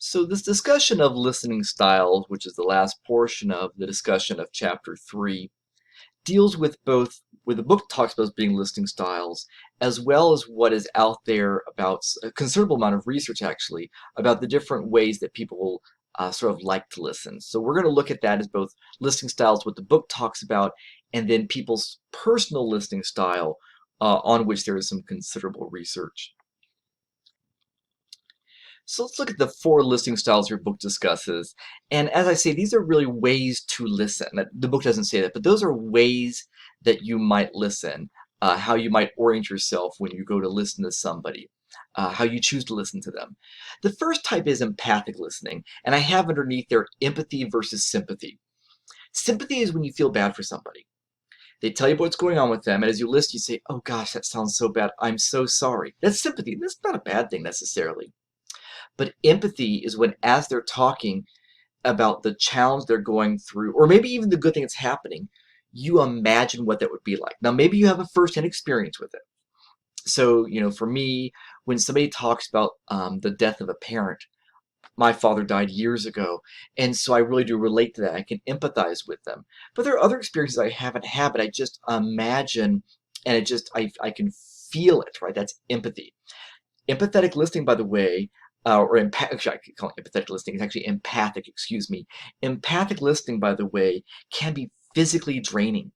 So this discussion of listening styles, which is the last portion of the discussion of chapter 3, deals with both where the book talks about being listening styles, as well as what is out there about a considerable amount of research actually about the different ways that people sort of like to listen. So we're going to look at that as both listening styles, what the book talks about, and then people's personal listening style on which there is some considerable research. So let's look at the 4 listening styles your book discusses. And as I say, these are really ways to listen. The book doesn't say that, but those are ways that you might listen, how you might orient yourself when you go to listen to somebody, how you choose to listen to them. The first type is empathic listening, and I have underneath there empathy versus sympathy. Sympathy is when you feel bad for somebody. They tell you what's going on with them, and as you listen, you say, oh gosh, that sounds so bad. I'm so sorry. That's sympathy. That's not a bad thing necessarily. But empathy is when, as they're talking about the challenge they're going through, or maybe even the good thing that's happening, you imagine what that would be like. Now, maybe you have a first-hand experience with it. So, for me, when somebody talks about the death of a parent, my father died years ago, and so I really do relate to that. I can empathize with them. But there are other experiences I haven't had, but I just imagine, and I can feel it, right? That's empathy. Empathetic listening, by the way, actually, I could call it empathetic listening. It's actually empathic, excuse me. Empathic listening, by the way, can be physically draining.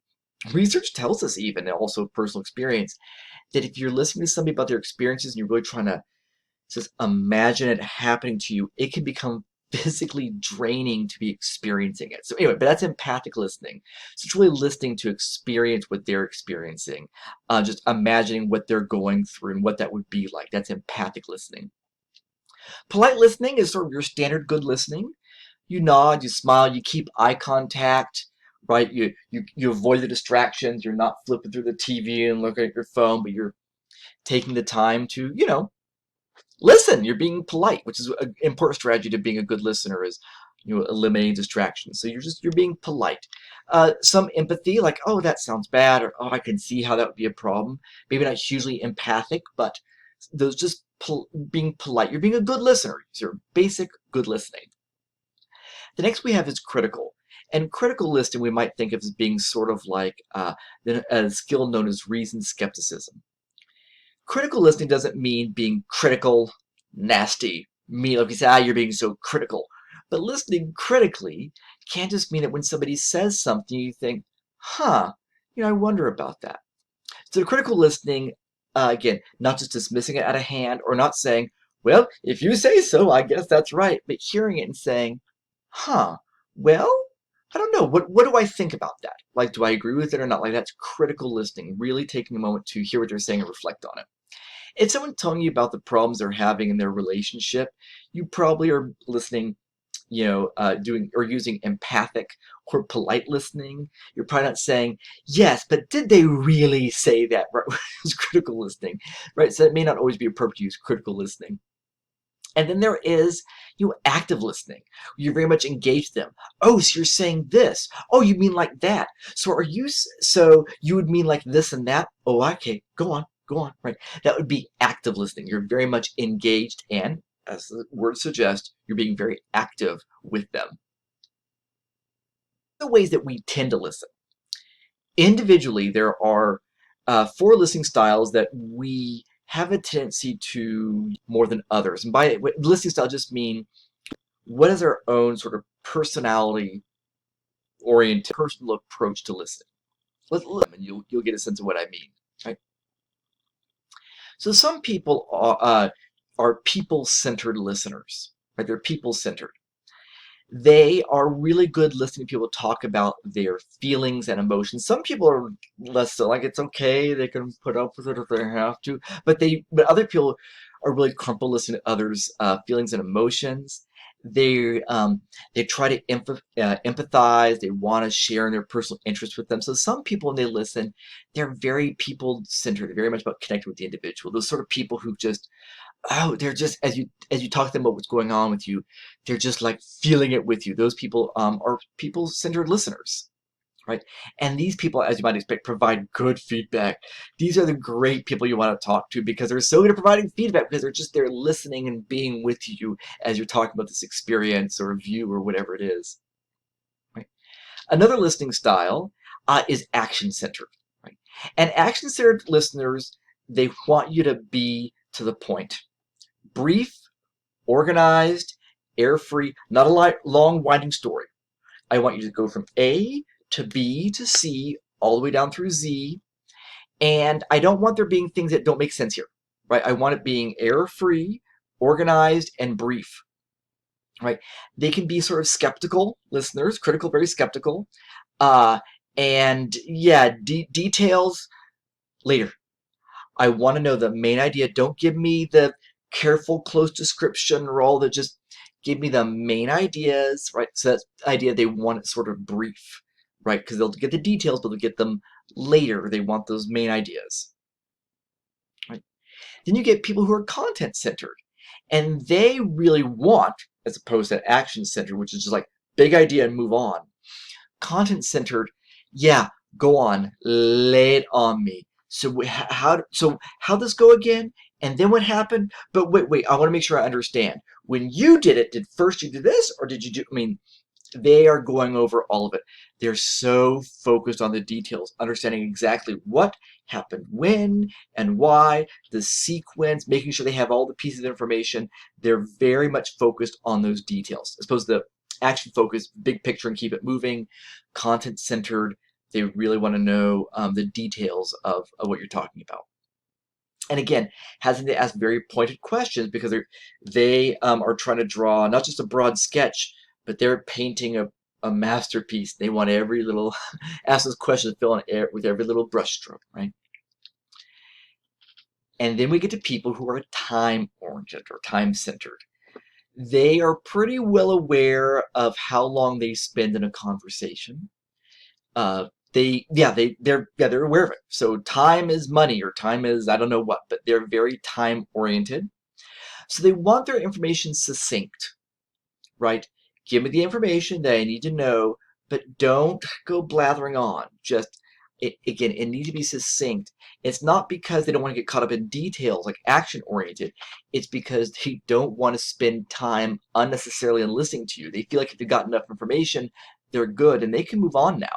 Research tells us even, and also personal experience, that if you're listening to somebody about their experiences and you're really trying to just imagine it happening to you, it can become physically draining to be experiencing it. So anyway, but that's empathic listening. So it's really listening to experience what they're experiencing, just imagining what they're going through and what that would be like. That's empathic listening. Polite listening is sort of your standard good listening. You nod, you smile, you keep eye contact, right? You avoid the distractions. You're not flipping through the TV and looking at your phone, but you're taking the time to, listen. You're being polite, which is an important strategy to being a good listener is, eliminating distractions. So you're being polite. Some empathy, like, oh, that sounds bad, or oh, I can see how that would be a problem. Maybe not hugely empathic, but those just being polite. You're being a good listener. It's your basic good listening. The next we have is critical. And critical listening we might think of as being sort of like a skill known as reason skepticism. Critical listening doesn't mean being critical, nasty, mean, like you say, you're being so critical. But listening critically can just mean that when somebody says something, you think, huh, I wonder about that. So the critical listening, again, not just dismissing it out of hand or not saying, well, if you say so, I guess that's right, but hearing it and saying, huh, well, I don't know. What do I think about that? Like, do I agree with it or not? Like, that's critical listening, really taking a moment to hear what they're saying and reflect on it. If someone telling you about the problems they're having in their relationship, you probably are listening, doing or using empathic or polite listening. You're probably not saying, yes, but did they really say that? Right? It's critical listening, right? So it may not always be appropriate to use critical listening. And then there is, active listening. You're very much engaged them. Oh, so you're saying this. Oh, you mean like that. So you would mean like this and that? Oh, okay. Go on, right? That would be active listening. You're very much engaged and, as the word suggests, you're being very active with them. The ways that we tend to listen. Individually, there are 4 listening styles that we have a tendency to more than others. And by listening style, just mean what is our own sort of personality oriented, personal approach to listening. And you'll get a sense of what I mean. Right? So some people are people-centered listeners. Right? They're people-centered. They are really good listening to people talk about their feelings and emotions. Some people are less so, like it's okay, they can put up with it if they have to. But other people are really comfortable listening to others' feelings and emotions. They try to empathize. They want to share in their personal interests with them. So some people, when they listen, they're very people-centered. They're very much about connecting with the individual. Those sort of people who just they're just as you talk to them about what's going on with you, they're just like feeling it with you. Those people are people-centered listeners, right? And these people, as you might expect, provide good feedback. These are the great people you want to talk to because they're so good at providing feedback because they're just there listening and being with you as you're talking about this experience or view or whatever it is. Right? Another listening style is action-centered. Right? And action-centered listeners, they want you to be to the point. Brief, organized, air-free, not a long, winding story. I want you to go from A to B to C all the way down through Z. And I don't want there being things that don't make sense here, right? I want it being error-free, organized, and brief, right? They can be sort of skeptical listeners, critical, very skeptical. And yeah, details later. I want to know the main idea. Don't give me the careful, close description or all the just give me the main ideas, right? So that's the idea they want it sort of brief, right? Because they'll get the details, but they'll get them later. They want those main ideas, right? Then you get people who are content-centered, and they really want, as opposed to action-centered, which is just like big idea and move on. Content-centered, yeah, go on, lay it on me. So how this go again? And then what happened? But wait, I want to make sure I understand. When you did it, did first you do this, or did you do, I mean, they are going over all of it. They're so focused on the details, understanding exactly what happened when and why, the sequence, making sure they have all the pieces of information. They're very much focused on those details, as opposed to the action focused, big picture and keep it moving, content centered. They really want to know the details of what you're talking about. And again, having to ask very pointed questions because they are trying to draw not just a broad sketch, but they're painting a masterpiece. They want every little, ask those questions, fill in air with every little brushstroke, right? And then we get to people who are time-oriented or time-centered. They are pretty well aware of how long they spend in a conversation. They're aware of it. So time is money, or time is I don't know what, but they're very time oriented. So they want their information succinct, right? Give me the information that I need to know, but don't go blathering on. Just again, it needs to be succinct. It's not because they don't want to get caught up in details, like action oriented. It's because they don't want to spend time unnecessarily in listening to you. They feel like if they've got enough information, they're good and they can move on now.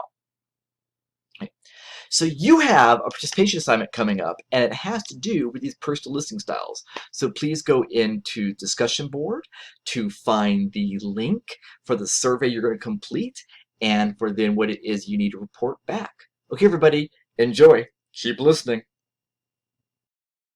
So you have a participation assignment coming up, and it has to do with these personal listening styles. So please go into discussion board to find the link for the survey you're going to complete and for then what it is you need to report back. Okay, everybody, enjoy. Keep listening.